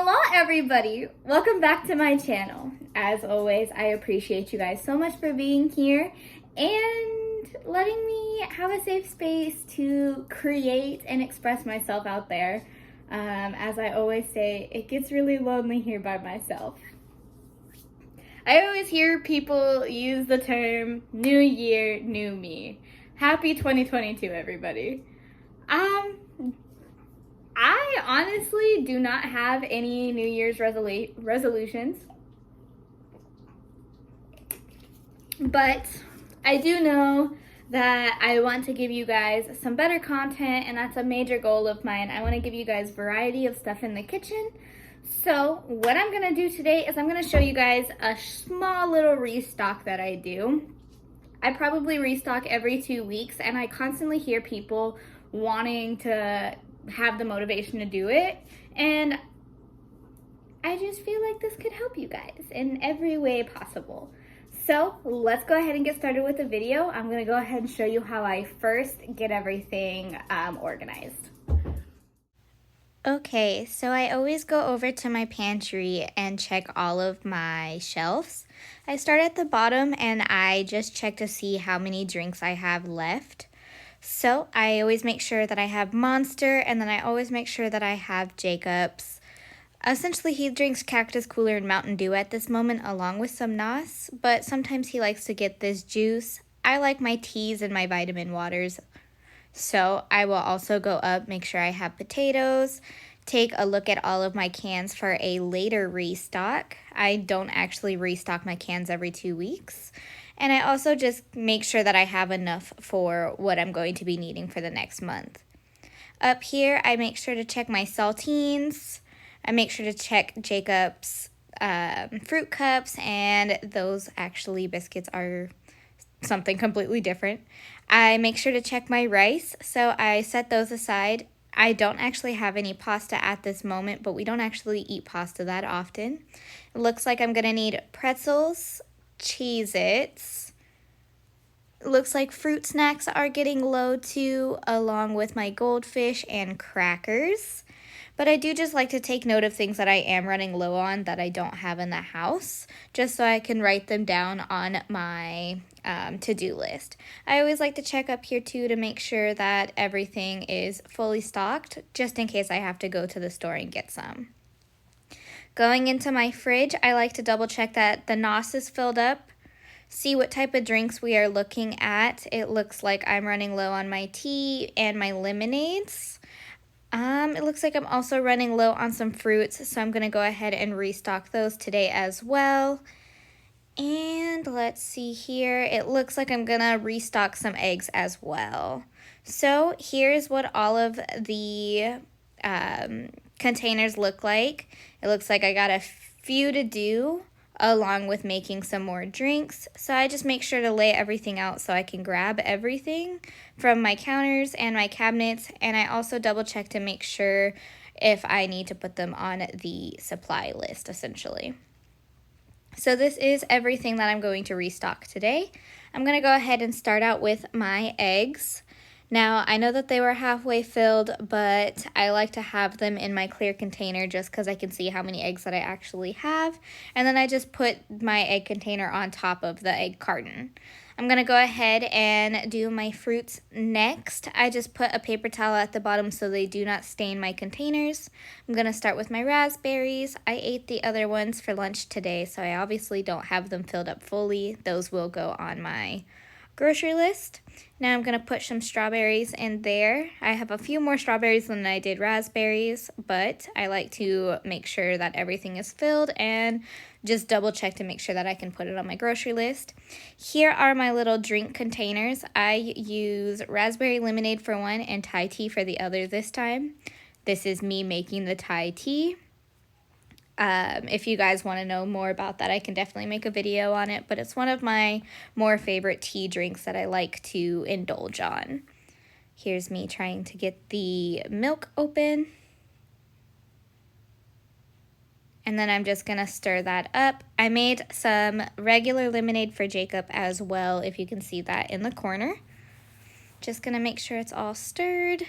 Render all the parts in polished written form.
Hello everybody! Welcome back to my channel. As always, I appreciate you guys so much for being here and letting me have a safe space to create and express myself out there. As I always say, it gets really lonely here by myself. I always hear people use the term new year, new me. Happy 2022, everybody. I honestly do not have any New Year's resolutions, but I do know that I want to give you guys some better content, and that's a major goal of mine. I want to give you guys variety of stuff in the kitchen. So what I'm going to do today is I'm going to show you guys a small little restock that I do. I probably restock every 2 weeks, and I constantly hear people wanting to have the motivation to do it, and I just feel like this could help you guys in every way possible. So let's go ahead and get started with the video. I'm gonna go ahead and show you how I first get everything organized. Okay, so I always go over to my pantry and check all of my shelves. I start at the bottom and I just check to see how many drinks I have left. So I always make sure that I have Monster, and then I always make sure that I have Jacob's. Essentially, he drinks Cactus Cooler and Mountain Dew at this moment along with some NOS, but sometimes he likes to get this juice. I like my teas and my vitamin waters. So I will also go up, make sure I have potatoes, take a look at all of my cans for a later restock. I don't actually restock my cans every 2 weeks. And I also just make sure that I have enough for what I'm going to be needing for the next month. Up here, I make sure to check my saltines. I make sure to check Jacob's fruit cups, and those actually biscuits are something completely different. I make sure to check my rice, so I set those aside. I don't actually have any pasta at this moment, but we don't actually eat pasta that often. It looks like I'm gonna need pretzels, Cheez-Its. Looks like fruit snacks are getting low too, along with my goldfish and crackers. But I do just like to take note of things that I am running low on that I don't have in the house, just so I can write them down on my to-do list. I always like to check up here too to make sure that everything is fully stocked, just in case I have to go to the store and get some. Going into my fridge, I like to double check that the NOS is filled up, see what type of drinks we are looking at. It looks like I'm running low on my tea and my lemonades. It looks like I'm also running low on some fruits, so I'm going to go ahead and restock those today as well. And let's see here. It looks like I'm going to restock some eggs as well. So here's what all of the containers look like. It looks like I got a few to do along with making some more drinks. So I just make sure to lay everything out so I can grab everything from my counters and my cabinets. And I also double check to make sure if I need to put them on the supply list, essentially. So this is everything that I'm going to restock today. I'm going to go ahead and start out with my eggs. Now, I know that they were halfway filled, but I like to have them in my clear container just because I can see how many eggs that I actually have. And then I just put my egg container on top of the egg carton. I'm going to go ahead and do my fruits next. I just put a paper towel at the bottom so they do not stain my containers. I'm going to start with my raspberries. I ate the other ones for lunch today, so I obviously don't have them filled up fully. Those will go on my grocery list. Now I'm going to put some strawberries in there. I have a few more strawberries than I did raspberries, but I like to make sure that everything is filled and just double check to make sure that I can put it on my grocery list. Here are my little drink containers. I use raspberry lemonade for one and Thai tea for the other this time. This is me making the Thai tea. If you guys want to know more about that, I can definitely make a video on it, but it's one of my more favorite tea drinks that I like to indulge on. Here's me trying to get the milk open. And then I'm just going to stir that up. I made some regular lemonade for Jacob as well, if you can see that in the corner. Just going to make sure it's all stirred.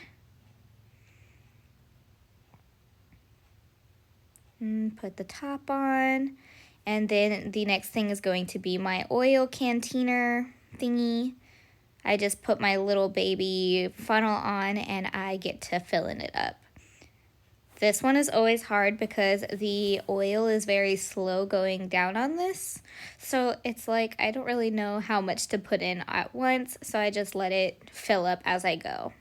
Put the top on. And then the next thing is going to be my oil cantener thingy. I just put my little baby funnel on and I get to filling it up. This one is always hard because the oil is very slow going down on this. So it's like I don't really know how much to put in at once, so I just let it fill up as I go.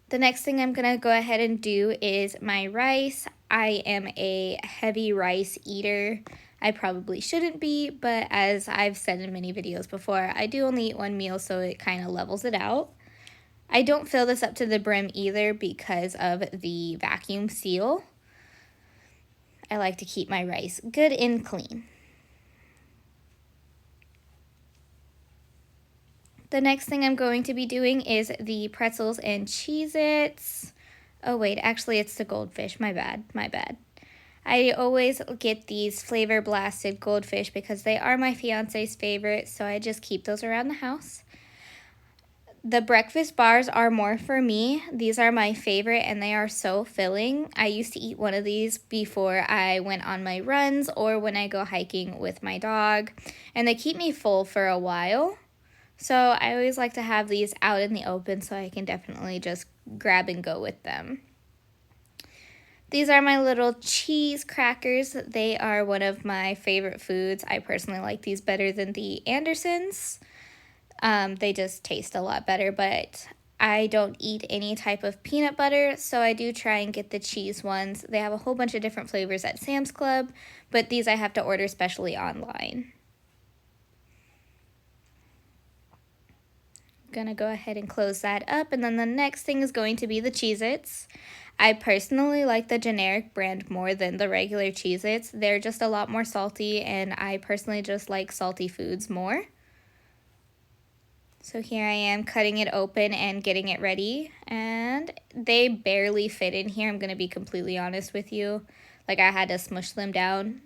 The next thing I'm going to go ahead and do is my rice. I am a heavy rice eater. I probably shouldn't be, but as I've said in many videos before, I do only eat one meal, so it kind of levels it out. I don't fill this up to the brim either because of the vacuum seal. I like to keep my rice good and clean. The next thing I'm going to be doing is the pretzels and Cheez-Its. Oh wait, actually it's the goldfish, my bad. I always get these flavor blasted goldfish because they are my fiance's favorite, so I just keep those around the house. The breakfast bars are more for me. These are my favorite and they are so filling. I used to eat one of these before I went on my runs or when I go hiking with my dog, and they keep me full for a while. So I always like to have these out in the open so I can definitely just grab and go with them. These are my little cheese crackers. They are one of my favorite foods. I personally like these better than the Andersons. They just taste a lot better, but I don't eat any type of peanut butter, so I do try and get the cheese ones. They have a whole bunch of different flavors at Sam's Club, but these I have to order specially online. Gonna go ahead and close that up, and then the next thing is going to be the Cheez-Its. I personally like the generic brand more than the regular Cheez-Its. They're just a lot more salty, and I personally just like salty foods more. So here I am cutting it open and getting it ready, and they barely fit in here. I'm gonna be completely honest with you. Like, I had to smush them down.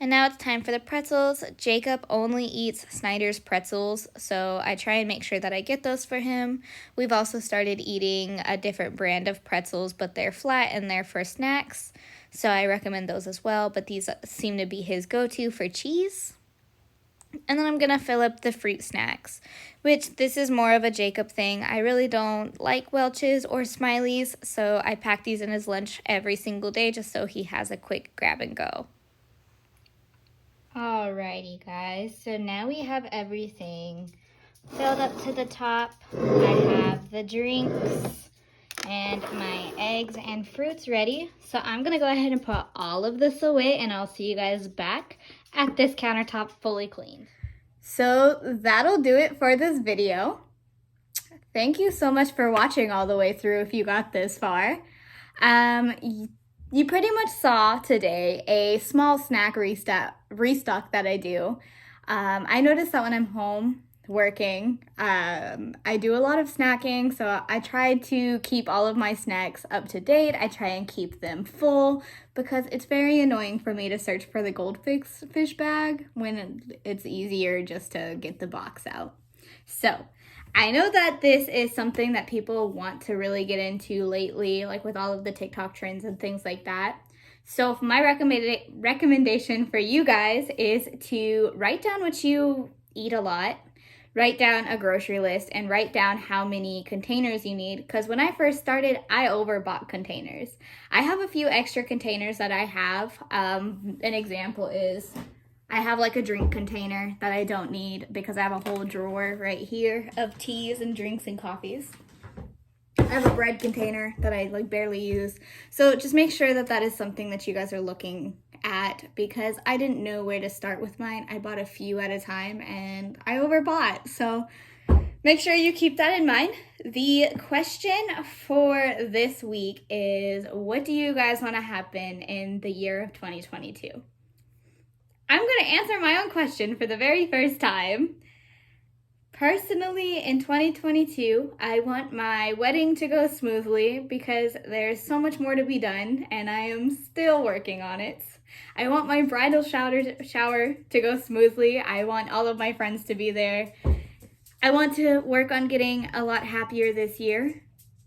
And now it's time for the pretzels. Jacob only eats Snyder's pretzels, so I try and make sure that I get those for him. We've also started eating a different brand of pretzels, but they're flat and they're for snacks, so I recommend those as well, but these seem to be his go-to for cheese. And then I'm going to fill up the fruit snacks, which this is more of a Jacob thing. I really don't like Welch's or Smiley's, so I pack these in his lunch every single day just so he has a quick grab and go. Alrighty guys, so now we have everything filled up to the top. I have the drinks and my eggs and fruits ready. So I'm gonna go ahead and put all of this away, and I'll see you guys back at this countertop fully cleaned. So that'll do it for this video. Thank you so much for watching all the way through if you got this far. You pretty much saw today a small snack restock that I do. I noticed that when I'm home working, I do a lot of snacking, so I try to keep all of my snacks up to date. I try and keep them full because it's very annoying for me to search for the goldfish bag when it's easier just to get the box out. So I know that this is something that people want to really get into lately, like with all of the TikTok trends and things like that. So my recommendation for you guys is to write down what you eat a lot, write down a grocery list, and write down how many containers you need. Because when I first started, I overbought containers. I have a few extra containers that I have. An example is I have like a drink container that I don't need because I have a whole drawer right here of teas and drinks and coffees. I have a bread container that I like barely use. So just make sure that that is something that you guys are looking at, because I didn't know where to start with mine. I bought a few at a time and I overbought. So make sure you keep that in mind. The question for this week is, what do you guys want to happen in the year of 2022? I'm going to answer my own question for the very first time. Personally, in 2022, I want my wedding to go smoothly because there's so much more to be done and I am still working on it. I want my bridal shower to go smoothly. I want all of my friends to be there. I want to work on getting a lot happier this year.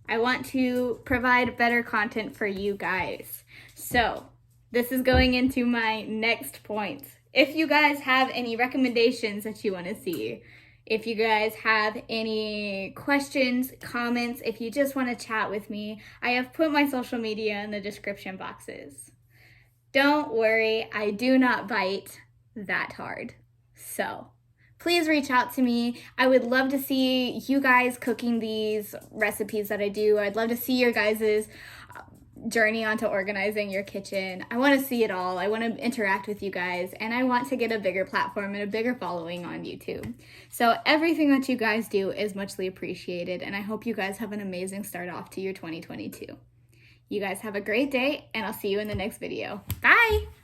I want to provide better content for you guys. So this is going into my next point. If you guys have any recommendations that you want to see, if you guys have any questions, comments, if you just want to chat with me, I have put my social media in the description boxes. Don't worry, I do not bite that hard. So please reach out to me. I would love to see you guys cooking these recipes that I do. I'd love to see your guys' journey onto organizing your kitchen. I want to see it all. I want to interact with you guys, and I want to get a bigger platform and a bigger following on YouTube. So everything that you guys do is muchly appreciated, and I hope you guys have an amazing start off to your 2022. You guys have a great day, and I'll see you in the next video. Bye!